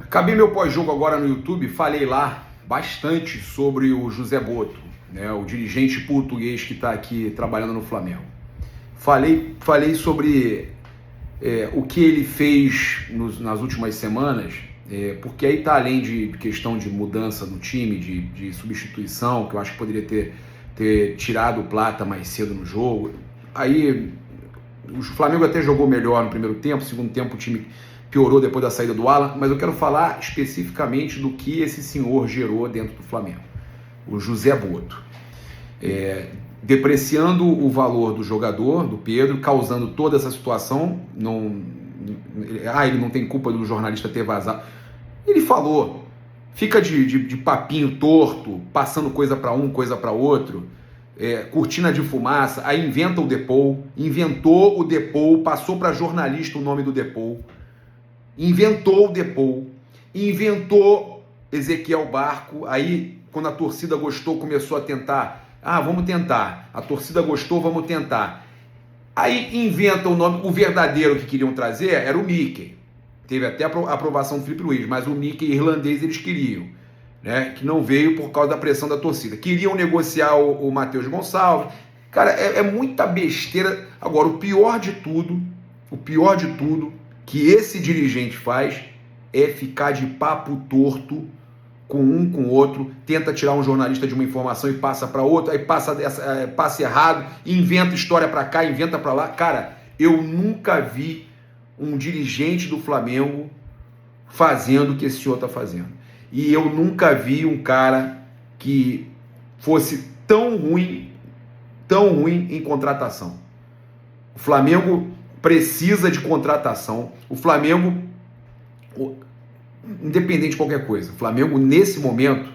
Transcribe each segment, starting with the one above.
Acabei meu pós-jogo agora no YouTube, falei lá bastante sobre o José Boto, né, o dirigente português que está aqui trabalhando no Flamengo. Falei sobre o que ele fez nas últimas semanas, porque aí está além de questão de mudança no time, de substituição, que eu acho que poderia ter tirado o Plata mais cedo no jogo. Aí o Flamengo até jogou melhor no primeiro tempo, no segundo tempo o time piorou depois da saída do Alan, mas eu quero falar especificamente do que esse senhor gerou dentro do Flamengo, o José Boto. Depreciando o valor do jogador, do Pedro, causando toda essa situação. Ele não tem culpa do jornalista ter vazado. Ele falou, fica de papinho torto, passando coisa para um, coisa para outro, cortina de fumaça, aí inventa o Depou, inventou o Depou, passou para jornalista o nome do Depou, inventou o Depou, inventou Ezequiel Barco, aí quando a torcida gostou começou a tentar, vamos tentar, a torcida gostou, vamos tentar. Aí inventa o nome, o verdadeiro que queriam trazer era o Mickey, teve até a aprovação do Felipe Luiz, mas o Mickey irlandês eles queriam, né, que não veio por causa da pressão da torcida. Queriam negociar o Matheus Gonçalves. Cara, é muita besteira. Agora, o pior de tudo que esse dirigente faz é ficar de papo torto com um, com o outro, tenta tirar um jornalista de uma informação e passa para outro, aí passa errado, inventa história para cá, inventa para lá. Cara, eu nunca vi um dirigente do Flamengo fazendo o que esse senhor está fazendo. E eu nunca vi um cara que fosse tão ruim em contratação. O Flamengo precisa de contratação. O Flamengo, independente de qualquer coisa, o Flamengo nesse momento,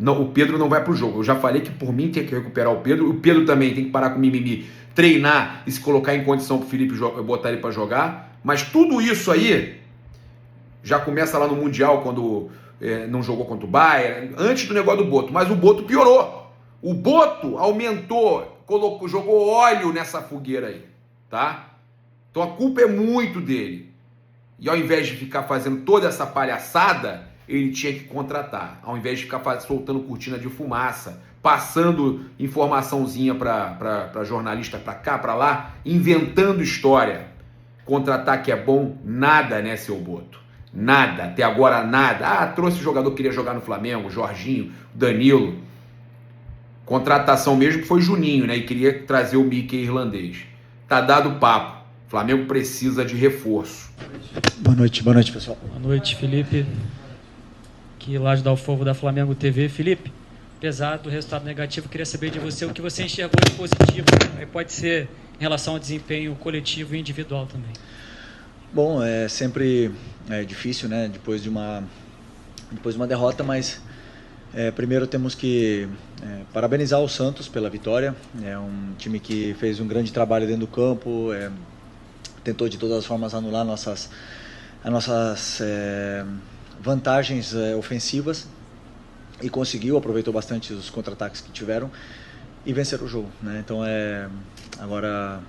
o Pedro não vai para o jogo. Eu já falei que por mim tem que recuperar o Pedro também tem que parar com o mimimi, treinar e se colocar em condição para o Felipe botar ele para jogar. Mas tudo isso aí já começa lá no Mundial, quando não jogou contra o Bayern, antes do negócio do Boto. Mas o Boto piorou. O Boto aumentou, jogou óleo nessa fogueira aí, tá? Então a culpa é muito dele. E ao invés de ficar fazendo toda essa palhaçada, ele tinha que contratar. Ao invés de ficar soltando cortina de fumaça, passando informaçãozinha para jornalista para cá, para lá, inventando história. Contratar que é bom, nada, né, seu Boto? Nada, até agora nada. Trouxe o jogador que queria jogar no Flamengo, Jorginho, Danilo. Contratação mesmo foi Juninho, né? E queria trazer o Mickey irlandês. Tá dado o papo. O Flamengo precisa de reforço. Boa noite, pessoal. Boa noite, Felipe. Aqui lá de Dalfogo da Flamengo TV. Felipe, apesar do resultado negativo, queria saber de você o que você enxergou de positivo. Pode ser em relação ao desempenho coletivo e individual também. Bom, é sempre difícil, né? Depois de uma derrota, mas primeiro temos que parabenizar o Santos pela vitória. É um time que fez um grande trabalho dentro do campo, tentou de todas as formas anular as nossas vantagens ofensivas e conseguiu, aproveitou bastante os contra-ataques que tiveram e vencer o jogo, né? Então agora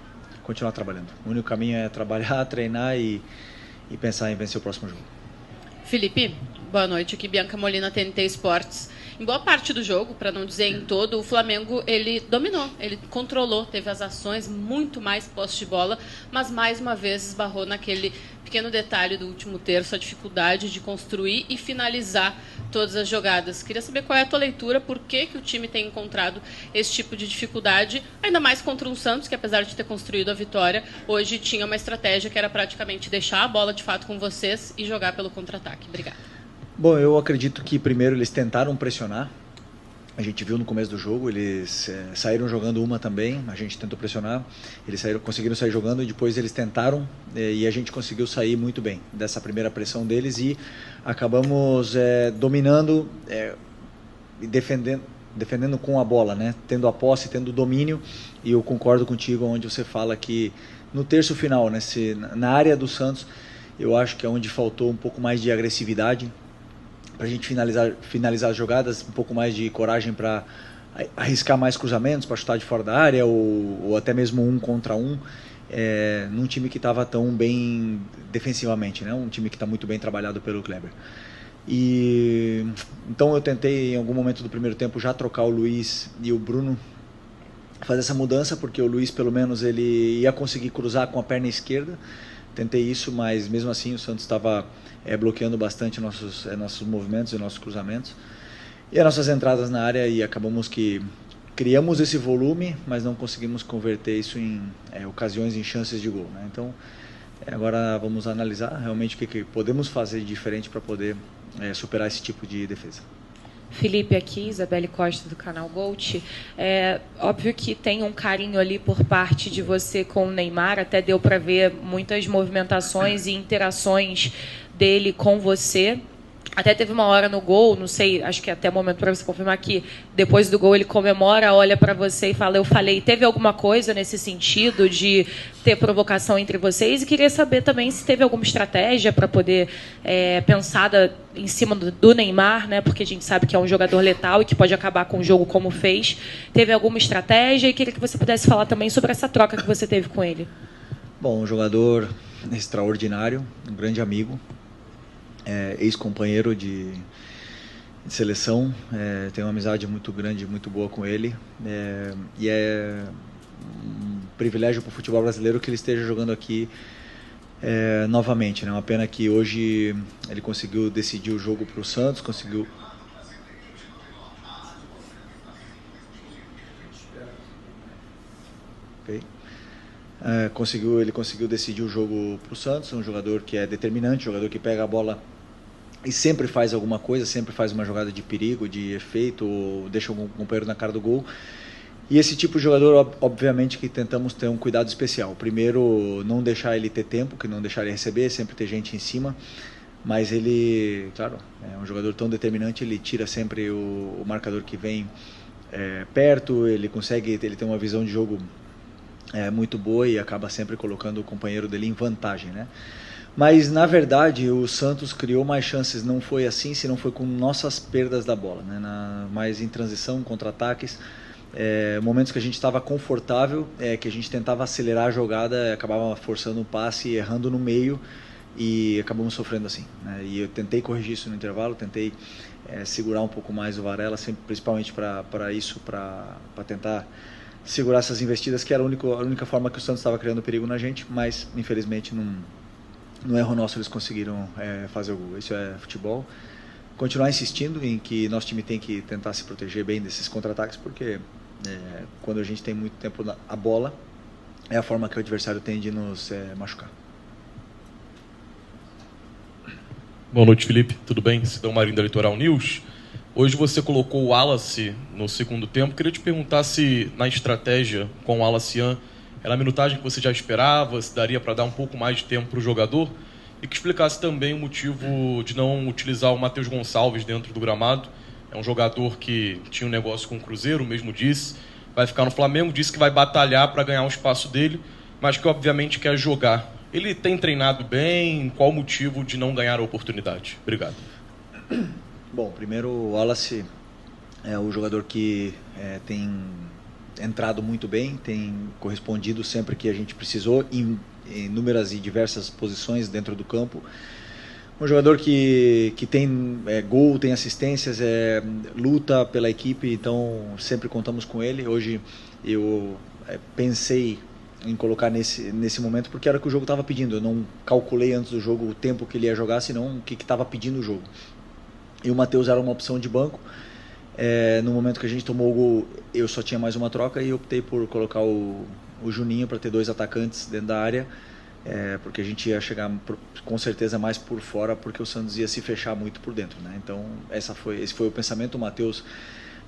continuar trabalhando. O único caminho é trabalhar, treinar e pensar em vencer o próximo jogo. Felipe, boa noite. Aqui Bianca Molina, TNT Esportes. Em boa parte do jogo, para não dizer em todo, o Flamengo ele dominou, ele controlou, teve as ações, muito mais posse de bola, mas mais uma vez esbarrou naquele pequeno detalhe do último terço, a dificuldade de construir e finalizar todas as jogadas. Queria saber qual é a tua leitura, por que o time tem encontrado esse tipo de dificuldade, ainda mais contra um Santos, que apesar de ter construído a vitória, hoje tinha uma estratégia que era praticamente deixar a bola de fato com vocês e jogar pelo contra-ataque. Obrigada. Bom, eu acredito que primeiro eles tentaram pressionar. A gente viu no começo do jogo, eles saíram jogando uma também, a gente tentou pressionar, eles conseguiram sair jogando e depois eles tentaram e a gente conseguiu sair muito bem dessa primeira pressão deles e acabamos dominando e defendendo com a bola, né? Tendo a posse, tendo o domínio, e eu concordo contigo onde você fala que no terço final, né, na área do Santos, eu acho que é onde faltou um pouco mais de agressividade, para a gente finalizar as jogadas, um pouco mais de coragem para arriscar mais cruzamentos, para chutar de fora da área ou até mesmo 1 contra 1, num time que estava tão bem defensivamente, né? Um time que está muito bem trabalhado pelo Kleber. E então eu tentei em algum momento do primeiro tempo já trocar o Luiz e o Bruno, fazer essa mudança, porque o Luiz pelo menos ele ia conseguir cruzar com a perna esquerda. Tentei isso, mas mesmo assim o Santos estava bloqueando bastante nossos movimentos e nossos cruzamentos e as nossas entradas na área, e acabamos que criamos esse volume, mas não conseguimos converter isso em ocasiões, em chances de gol, né? Então agora vamos analisar realmente o que podemos fazer de diferente para poder superar esse tipo de defesa. Felipe aqui, Isabelle Costa do canal Gold. É óbvio que tem um carinho ali por parte de você com o Neymar, até deu para ver muitas movimentações e interações dele com você. Até teve uma hora no gol, não sei, acho que até o momento para você confirmar que depois do gol ele comemora, olha para você e fala, eu falei. Teve alguma coisa nesse sentido de ter provocação entre vocês? E queria saber também se teve alguma estratégia para poder pensada em cima do Neymar, né? Porque a gente sabe que é um jogador letal e que pode acabar com o jogo como fez. Teve alguma estratégia? E queria que você pudesse falar também sobre essa troca que você teve com ele. Bom, um jogador extraordinário, um grande amigo. Ex-companheiro de seleção, tenho uma amizade muito grande, muito boa com ele, e é um privilégio para o futebol brasileiro que ele esteja jogando aqui novamente, né? Uma pena que hoje ele conseguiu decidir o jogo para o Santos, conseguiu... Okay. Ele conseguiu decidir o jogo para o Santos, um jogador que é determinante, um jogador que pega a bola e sempre faz alguma coisa, sempre faz uma jogada de perigo, de efeito, ou deixa um companheiro na cara do gol. E esse tipo de jogador, obviamente, que tentamos ter um cuidado especial. Primeiro, não deixar ele ter tempo, que não deixar ele receber, sempre ter gente em cima. Mas ele, claro, é um jogador tão determinante, ele tira sempre o marcador que vem perto, ele tem uma visão de jogo muito boa e acaba sempre colocando o companheiro dele em vantagem, né? Mas, na verdade, o Santos criou mais chances, não foi assim, se não foi com nossas perdas da bola, né? Mais em transição, contra-ataques, momentos que a gente estava confortável, que a gente tentava acelerar a jogada, acabava forçando um passe, errando no meio e acabamos sofrendo assim, né? E eu tentei corrigir isso no intervalo, tentei segurar um pouco mais o Varela, sempre, principalmente para tentar segurar essas investidas, que era a única forma que o Santos estava criando perigo na gente, mas infelizmente no erro nosso eles conseguiram fazer o gol. Isso é futebol. Continuar insistindo em que nosso time tem que tentar se proteger bem desses contra-ataques, porque quando a gente tem muito tempo a bola, é a forma que o adversário tem de nos machucar. Boa noite, Felipe. Tudo bem? Sidão Marinho da Litoral News. Hoje você colocou o Wallace no segundo tempo. Queria te perguntar se na estratégia com o Wallace era a minutagem que você já esperava, se daria para dar um pouco mais de tempo para o jogador, e que explicasse também o motivo de não utilizar o Matheus Gonçalves dentro do gramado. É um jogador que tinha um negócio com o Cruzeiro, mesmo disse, vai ficar no Flamengo, disse que vai batalhar para ganhar um espaço dele, mas que obviamente quer jogar. Ele tem treinado bem? Qual o motivo de não ganhar a oportunidade? Obrigado. Bom, primeiro o Wallace é o jogador que tem entrado muito bem, tem correspondido sempre que a gente precisou em inúmeras e diversas posições dentro do campo. Um jogador que tem gol, tem assistências, luta pela equipe, então sempre contamos com ele. Hoje eu pensei em colocar nesse momento porque era o que o jogo estava pedindo. Eu não calculei antes do jogo o tempo que ele ia jogar, senão o que estava pedindo o jogo. E o Matheus era uma opção de banco. No momento que a gente tomou o gol, eu só tinha mais uma troca e optei por colocar o Juninho para ter dois atacantes dentro da área, porque a gente ia chegar com certeza mais por fora, porque o Santos ia se fechar muito por dentro, né? Então esse foi o pensamento. O Matheus,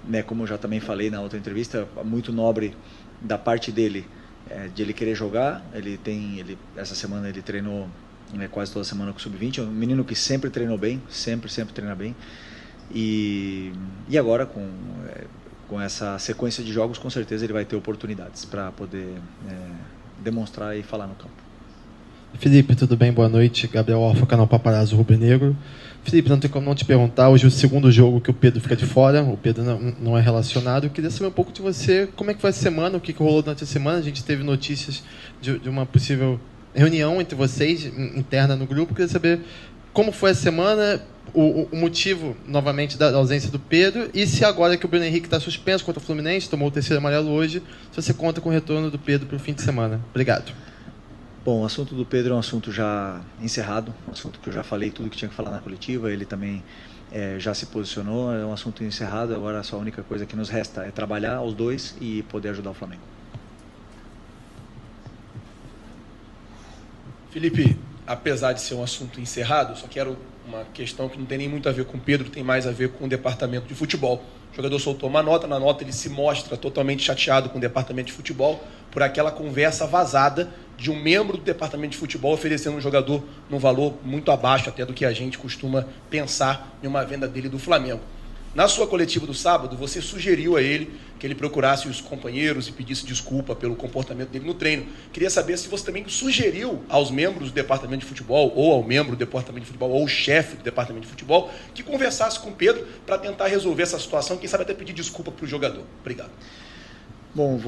né, como eu já também falei na outra entrevista, muito nobre da parte dele, de ele querer jogar. Essa semana ele treinou quase toda semana com o Sub-20, é um menino que sempre treinou bem, sempre treina bem. E agora com essa sequência de jogos, com certeza ele vai ter oportunidades para poder demonstrar e falar no campo. Felipe, tudo bem? Boa noite. Gabriel Orfa, canal Paparazzo Rubro Negro. Felipe, não tem como não te perguntar, hoje é o segundo jogo que o Pedro fica de fora, o Pedro não é relacionado. Eu queria saber um pouco de você, como é que foi a semana, o que rolou durante a semana. A gente teve notícias de uma possível reunião entre vocês, interna no grupo. Eu queria saber como foi a semana, o motivo, novamente, da ausência do Pedro, e se agora que o Bruno Henrique está suspenso contra o Fluminense, tomou o 3º amarelo hoje, se você conta com o retorno do Pedro para o fim de semana. Obrigado. Bom, o assunto do Pedro é um assunto já encerrado, um assunto que eu já falei tudo que tinha que falar na coletiva, ele também já se posicionou, é um assunto encerrado, agora só a única coisa que nos resta é trabalhar os dois e poder ajudar o Flamengo. Felipe, apesar de ser um assunto encerrado, só quero uma questão que não tem nem muito a ver com o Pedro, tem mais a ver com o departamento de futebol. O jogador soltou uma nota, na nota ele se mostra totalmente chateado com o departamento de futebol por aquela conversa vazada de um membro do departamento de futebol oferecendo um jogador num valor muito abaixo até do que a gente costuma pensar em uma venda dele do Flamengo. Na sua coletiva do sábado, você sugeriu a ele que ele procurasse os companheiros e pedisse desculpa pelo comportamento dele no treino. Queria saber se você também sugeriu aos membros do departamento de futebol, ou ao membro do departamento de futebol, ou ao chefe do departamento de futebol, que conversasse com o Pedro para tentar resolver essa situação, quem sabe até pedir desculpa para o jogador. Obrigado. Bom,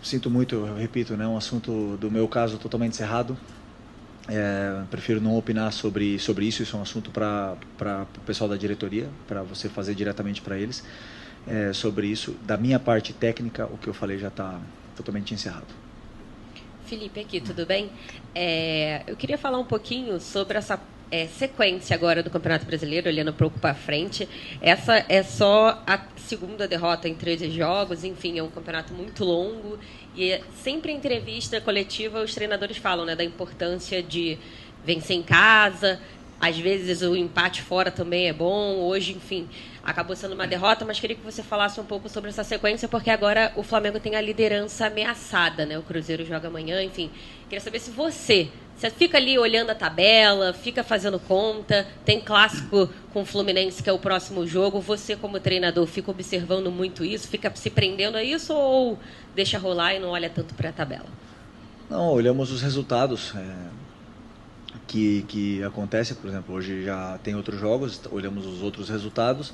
sinto muito, eu repito, né, um assunto do meu caso totalmente encerrado. Prefiro não opinar sobre isso é um assunto para o pessoal da diretoria, para você fazer diretamente para eles. Sobre isso, da minha parte técnica, o que eu falei já está totalmente encerrado. Felipe aqui, tudo bem? Eu queria falar um pouquinho sobre essa sequência agora do Campeonato Brasileiro, olhando um pouco para frente. Essa é só a segunda derrota em 13 jogos, enfim, é um campeonato muito longo. E sempre em entrevista coletiva os treinadores falam, né, da importância de vencer em casa, às vezes o empate fora também é bom, hoje, enfim, acabou sendo uma derrota, mas queria que você falasse um pouco sobre essa sequência, porque agora o Flamengo tem a liderança ameaçada, né, o Cruzeiro joga amanhã, enfim. Queria saber se você fica ali olhando a tabela, fica fazendo conta, tem clássico com o Fluminense, que é o próximo jogo, você como treinador fica observando muito isso, fica se prendendo a isso ou deixa rolar e não olha tanto para a tabela? Não, olhamos os resultados que acontecem, por exemplo, hoje já tem outros jogos, olhamos os outros resultados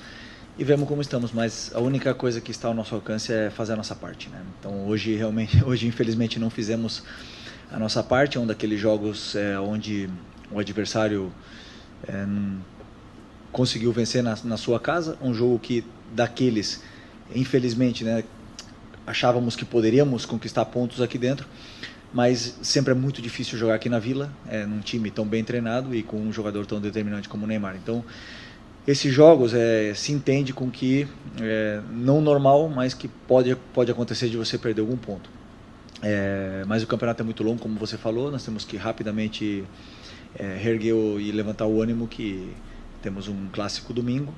e vemos como estamos, mas a única coisa que está ao nosso alcance é fazer a nossa parte, né? Então hoje infelizmente não fizemos a nossa parte, é um daqueles jogos onde o adversário conseguiu vencer na sua casa, um jogo que daqueles, infelizmente, né, achávamos que poderíamos conquistar pontos aqui dentro, mas sempre é muito difícil jogar aqui na Vila, num time tão bem treinado e com um jogador tão determinante como o Neymar. Então, esses jogos se entende com que não normal, mas que pode acontecer de você perder algum ponto. Mas o campeonato é muito longo, como você falou, nós temos que rapidamente reerguer e levantar o ânimo, que temos um clássico domingo,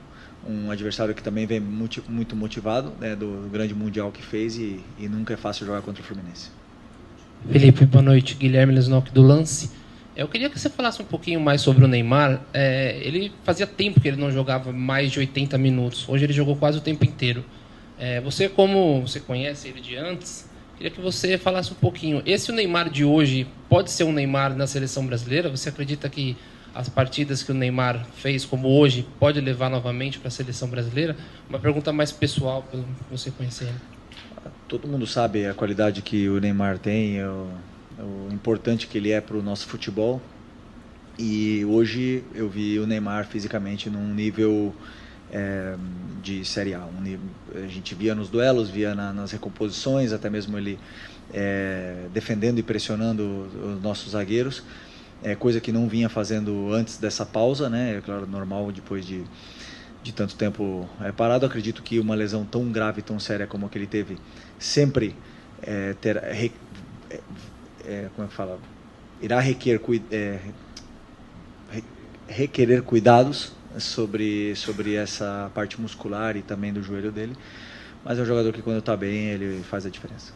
um adversário que também vem muito motivado, né, do grande mundial que fez e nunca é fácil jogar contra o Fluminense. Felipe, boa noite. Guilherme Lesnock do Lance. Eu queria que você falasse um pouquinho mais sobre o Neymar. Ele fazia tempo que ele não jogava mais de 80 minutos. Hoje ele jogou quase o tempo inteiro. Você, como você conhece ele de antes, queria que você falasse um pouquinho. O Neymar de hoje pode ser um Neymar na seleção brasileira? Você acredita que as partidas que o Neymar fez, como hoje, pode levar novamente para a seleção brasileira? Uma pergunta mais pessoal, pelo que você conhecer ele. Todo mundo sabe a qualidade que o Neymar tem, o importante que ele é para o nosso futebol. E hoje eu vi o Neymar fisicamente num nível de Série A. A gente via nos duelos, via nas recomposições, até mesmo ele defendendo e pressionando os nossos zagueiros. Coisa que não vinha fazendo antes dessa pausa, né? É claro, normal depois de tanto tempo parado. Acredito que uma lesão tão grave, tão séria como a que ele teve, sempre irá requerer cuidados sobre essa parte muscular e também do joelho dele. Mas é um jogador que, quando está bem, ele faz a diferença.